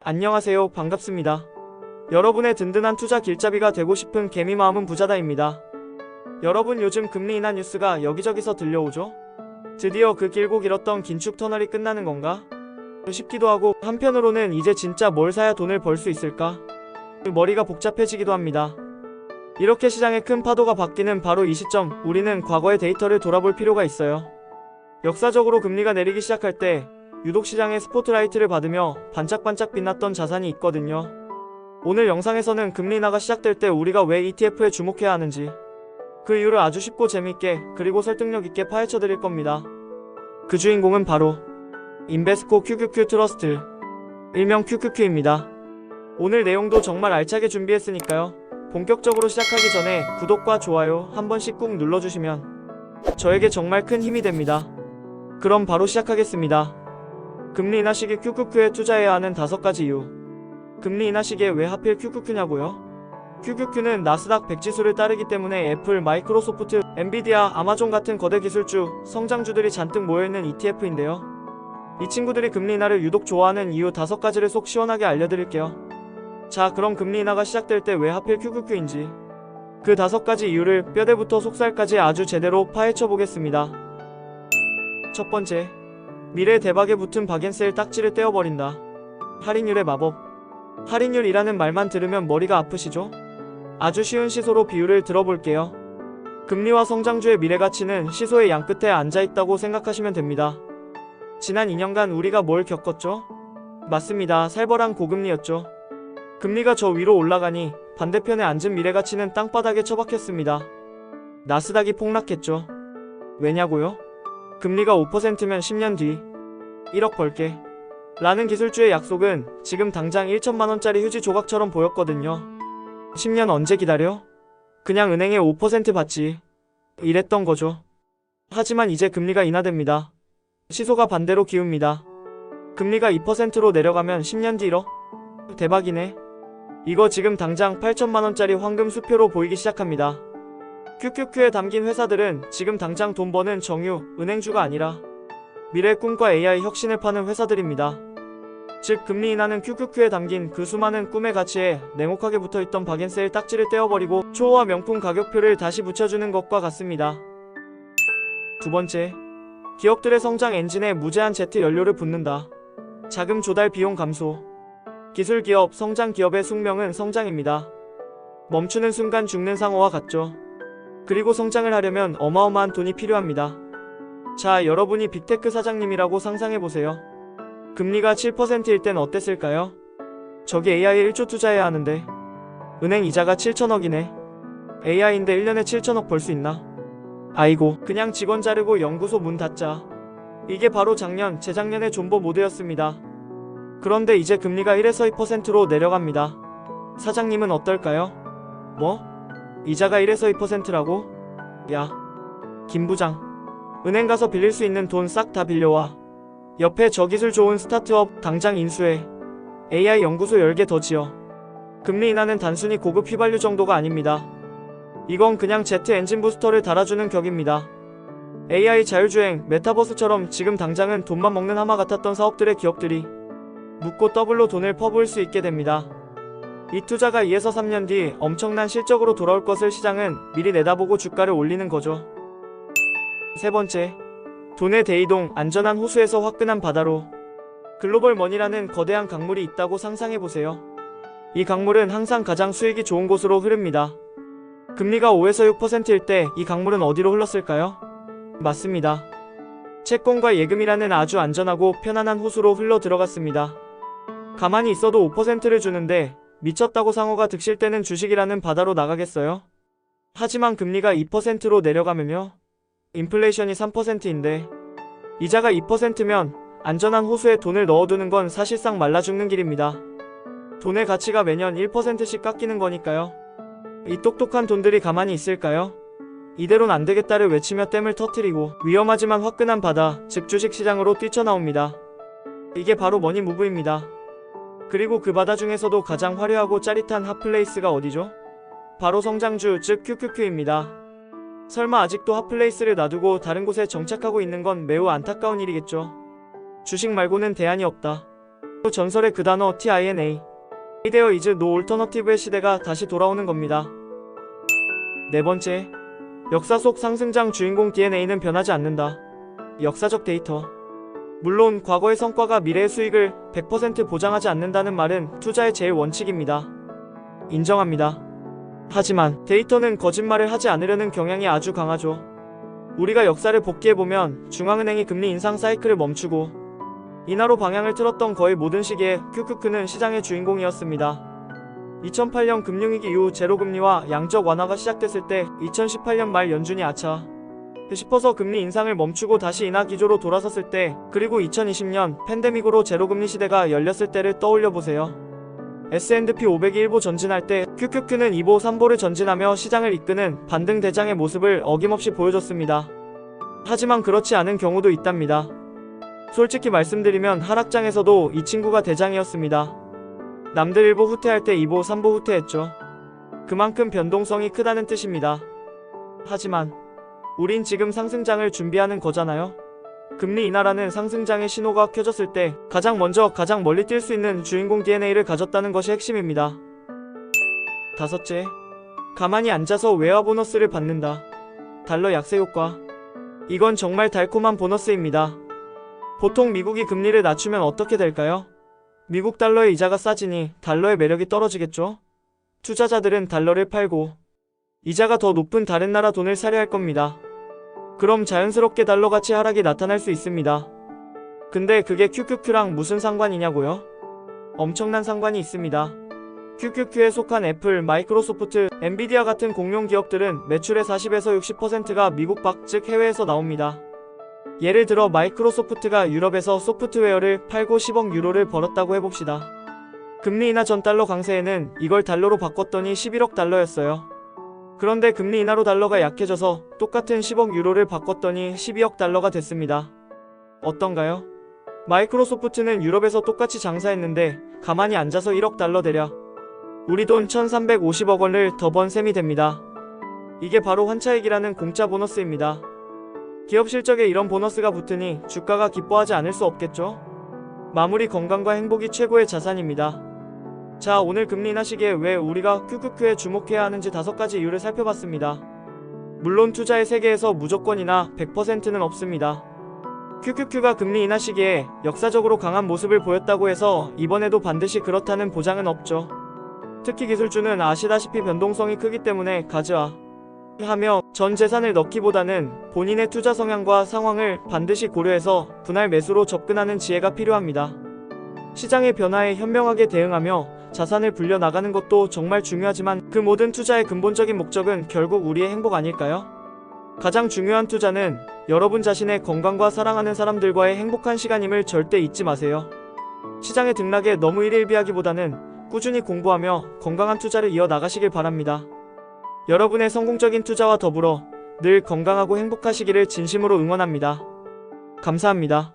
안녕하세요. 반갑습니다. 여러분의 든든한 투자 길잡이가 되고 싶은 개미 마음은 부자다입니다. 여러분 요즘 금리 인하 뉴스가 여기저기서 들려오죠? 드디어 그 길고 길었던 긴축 터널이 끝나는 건가? 싶기도 하고 한편으로는 이제 진짜 뭘 사야 돈을 벌 수 있을까? 머리가 복잡해지기도 합니다. 이렇게 시장의 큰 파도가 바뀌는 바로 이 시점, 우리는 과거의 데이터를 돌아볼 필요가 있어요. 역사적으로 금리가 내리기 시작할 때 유독 시장의 스포트라이트를 받으며 반짝반짝 빛났던 자산이 있거든요. 오늘 영상에서는 금리 인하가 시작될 때 우리가 왜 ETF에 주목해야 하는지, 그 이유를 아주 쉽고 재밌게 그리고 설득력 있게 파헤쳐 드릴 겁니다. 그 주인공은 바로 인베스코 QQQ 트러스트, 일명 QQQ입니다. 오늘 내용도 정말 알차게 준비했으니까요. 본격적으로 시작하기 전에 구독과 좋아요 한 번씩 꾹 눌러주시면 저에게 정말 큰 힘이 됩니다. 그럼 바로 시작하겠습니다. 금리 인하 시기 QQQ에 투자해야 하는 5가지 이유. 금리 인하 시기에 왜 하필 QQQ냐고요? QQQ는 나스닥 100 지수를 따르기 때문에 애플, 마이크로소프트, 엔비디아, 아마존 같은 거대 기술주, 성장주들이 잔뜩 모여있는 ETF인데요. 이 친구들이 금리 인하를 유독 좋아하는 이유 5가지를 속 시원하게 알려드릴게요. 자, 그럼 금리 인하가 시작될 때 왜 하필 QQQ인지, 그 5가지 이유를 뼈대부터 속살까지 아주 제대로 파헤쳐 보겠습니다. 첫 번째, 미래 대박에 붙은 박앤셀 딱지를 떼어버린다. 할인율의 마법. 할인율이라는 말만 들으면 머리가 아프시죠? 아주 쉬운 시소로 비유를 들어볼게요. 금리와 성장주의 미래 가치는 시소의 양끝에 앉아있다고 생각하시면 됩니다. 지난 2년간 우리가 뭘 겪었죠? 맞습니다. 살벌한 고금리였죠. 금리가 저 위로 올라가니 반대편에 앉은 미래 가치는 땅바닥에 처박혔습니다. 나스닥이 폭락했죠. 왜냐고요? 금리가 5%면 10년 뒤 1억 벌게 라는 기술주의 약속은 지금 당장 1천만원짜리 휴지 조각처럼 보였거든요. 10년 언제 기다려? 그냥 은행에 5% 받지, 이랬던 거죠. 하지만 이제 금리가 인하됩니다. 시소가 반대로 기웁니다. 금리가 2%로 내려가면 10년 뒤 1억? 대박이네. 이거 지금 당장 8천만원짜리 황금 수표로 보이기 시작합니다. QQQ에 담긴 회사들은 지금 당장 돈 버는 정유, 은행주가 아니라 미래의 꿈과 AI 혁신을 파는 회사들입니다. 즉 금리 인하는 QQQ에 담긴 그 수많은 꿈의 가치에 냉혹하게 붙어있던 박앤셀 딱지를 떼어버리고 초호화 명품 가격표를 다시 붙여주는 것과 같습니다. 두 번째, 기업들의 성장 엔진에 무제한 제트 연료를 붓는다. 자금 조달 비용 감소. 기술기업, 성장기업의 숙명은 성장입니다. 멈추는 순간 죽는 상어와 같죠. 그리고 성장을 하려면 어마어마한 돈이 필요합니다. 자, 여러분이 빅테크 사장님이라고 상상해보세요. 금리가 7%일 땐 어땠을까요? 저기 AI에 1조 투자해야 하는데 은행 이자가 7천억이네. AI인데 1년에 7천억 벌 수 있나? 아이고, 그냥 직원 자르고 연구소 문 닫자. 이게 바로 작년, 재작년의 존버 모드였습니다. 그런데 이제 금리가 1에서 2%로 내려갑니다. 사장님은 어떨까요? 뭐? 이자가 1에서 2%라고? 야, 김 부장, 은행 가서 빌릴 수 있는 돈 싹 다 빌려와. 옆에 저 기술 좋은 스타트업 당장 인수해. AI 연구소 10개 더 지어. 금리 인하는 단순히 고급 휘발유 정도가 아닙니다. 이건 그냥 제트 엔진 부스터를 달아주는 격입니다. AI 자율주행, 메타버스처럼 지금 당장은 돈만 먹는 하마 같았던 사업들의 기업들이 묻고 더블로 돈을 퍼부을 수 있게 됩니다. 이 투자가 2에서 3년 뒤 엄청난 실적으로 돌아올 것을 시장은 미리 내다보고 주가를 올리는 거죠. 세 번째, 돈의 대이동, 안전한 호수에서 화끈한 바다로. 글로벌 머니라는 거대한 강물이 있다고 상상해보세요. 이 강물은 항상 가장 수익이 좋은 곳으로 흐릅니다. 금리가 5에서 6%일 때 이 강물은 어디로 흘렀을까요? 맞습니다. 채권과 예금이라는 아주 안전하고 편안한 호수로 흘러 들어갔습니다. 가만히 있어도 5%를 주는데 미쳤다고 상어가 득실 때는 주식이라는 바다로 나가겠어요? 하지만 금리가 2%로 내려가면요, 인플레이션이 3%인데 이자가 2%면 안전한 호수에 돈을 넣어두는 건 사실상 말라 죽는 길입니다. 돈의 가치가 매년 1%씩 깎이는 거니까요. 이 똑똑한 돈들이 가만히 있을까요? 이대로는 안되겠다를 외치며 댐을 터뜨리고 위험하지만 화끈한 바다, 즉 주식시장으로 뛰쳐나옵니다. 이게 바로 머니 무브입니다. 그리고 그 바다 중에서도 가장 화려하고 짜릿한 핫플레이스가 어디죠? 바로 성장주, 즉 QQQ입니다. 설마 아직도 핫플레이스를 놔두고 다른 곳에 정착하고 있는 건 매우 안타까운 일이겠죠. 주식 말고는 대안이 없다. 전설의 그 단어 TINA. There is no alternative의 시대가 다시 돌아오는 겁니다. 네 번째, 역사 속 상승장 주인공 DNA는 변하지 않는다. 역사적 데이터. 물론 과거의 성과가 미래의 수익을 100% 보장하지 않는다는 말은 투자의 제일 원칙입니다. 인정합니다. 하지만 데이터는 거짓말을 하지 않으려는 경향이 아주 강하죠. 우리가 역사를 복기해보면 중앙은행이 금리 인상 사이클을 멈추고 인하로 방향을 틀었던 거의 모든 시기에 QQQ는 시장의 주인공이었습니다. 2008년 금융위기 이후 제로금리와 양적 완화가 시작됐을 때 2018년 말 연준이 아차 싶어서 금리 인상을 멈추고 다시 인하 기조로 돌아섰을 때, 그리고 2020년 팬데믹으로 제로금리 시대가 열렸을 때를 떠올려보세요. S&P 500이 1보 전진할 때 QQQ는 2보 3보를 전진하며 시장을 이끄는 반등 대장의 모습을 어김없이 보여줬습니다. 하지만 그렇지 않은 경우도 있답니다. 솔직히 말씀드리면 하락장에서도 이 친구가 대장이었습니다. 남들 1보 후퇴할 때 2보 3보 후퇴했죠. 그만큼 변동성이 크다는 뜻입니다. 하지만 우린 지금 상승장을 준비하는 거잖아요. 금리 인하라는 상승장의 신호가 켜졌을 때 가장 먼저 가장 멀리 뛸 수 있는 주인공 DNA를 가졌다는 것이 핵심입니다. 다섯째, 가만히 앉아서 외화 보너스를 받는다. 달러 약세 효과. 이건 정말 달콤한 보너스입니다. 보통 미국이 금리를 낮추면 어떻게 될까요? 미국 달러의 이자가 싸지니 달러의 매력이 떨어지겠죠? 투자자들은 달러를 팔고 이자가 더 높은 다른 나라 돈을 사려 할 겁니다. 그럼 자연스럽게 달러 가치 하락이 나타날 수 있습니다. 근데 그게 QQQ랑 무슨 상관이냐고요? 엄청난 상관이 있습니다. QQQ에 속한 애플, 마이크로소프트, 엔비디아 같은 공룡 기업들은 매출의 40에서 60%가 미국 밖, 즉 해외에서 나옵니다. 예를 들어 마이크로소프트가 유럽에서 소프트웨어를 팔고 10억 유로를 벌었다고 해봅시다. 금리 인하 전 달러 강세에는 이걸 달러로 바꿨더니 11억 달러였어요. 그런데 금리 인하로 달러가 약해져서 똑같은 10억 유로를 바꿨더니 12억 달러가 됐습니다. 어떤가요? 마이크로소프트는 유럽에서 똑같이 장사했는데 가만히 앉아서 1억 달러 대략, 우리 돈 1350억 원을 더 번 셈이 됩니다. 이게 바로 환차익이라는 공짜 보너스입니다. 기업 실적에 이런 보너스가 붙으니 주가가 기뻐하지 않을 수 없겠죠? 마무리 건강과 행복이 최고의 자산입니다. 자, 오늘 금리 인하 시기에 왜 우리가 QQQ에 주목해야 하는지 5가지 이유를 살펴봤습니다. 물론 투자의 세계에서 무조건이나 100%는 없습니다. QQQ가 금리 인하 시기에 역사적으로 강한 모습을 보였다고 해서 이번에도 반드시 그렇다는 보장은 없죠. 특히 기술주는 아시다시피 변동성이 크기 때문에 가즈하며 전 재산을 넣기보다는 본인의 투자 성향과 상황을 반드시 고려해서 분할 매수로 접근하는 지혜가 필요합니다. 시장의 변화에 현명하게 대응하며 자산을 불려나가는 것도 정말 중요하지만 그 모든 투자의 근본적인 목적은 결국 우리의 행복 아닐까요? 가장 중요한 투자는 여러분 자신의 건강과 사랑하는 사람들과의 행복한 시간임을 절대 잊지 마세요. 시장의 등락에 너무 일일비하기보다는 꾸준히 공부하며 건강한 투자를 이어나가시길 바랍니다. 여러분의 성공적인 투자와 더불어 늘 건강하고 행복하시기를 진심으로 응원합니다. 감사합니다.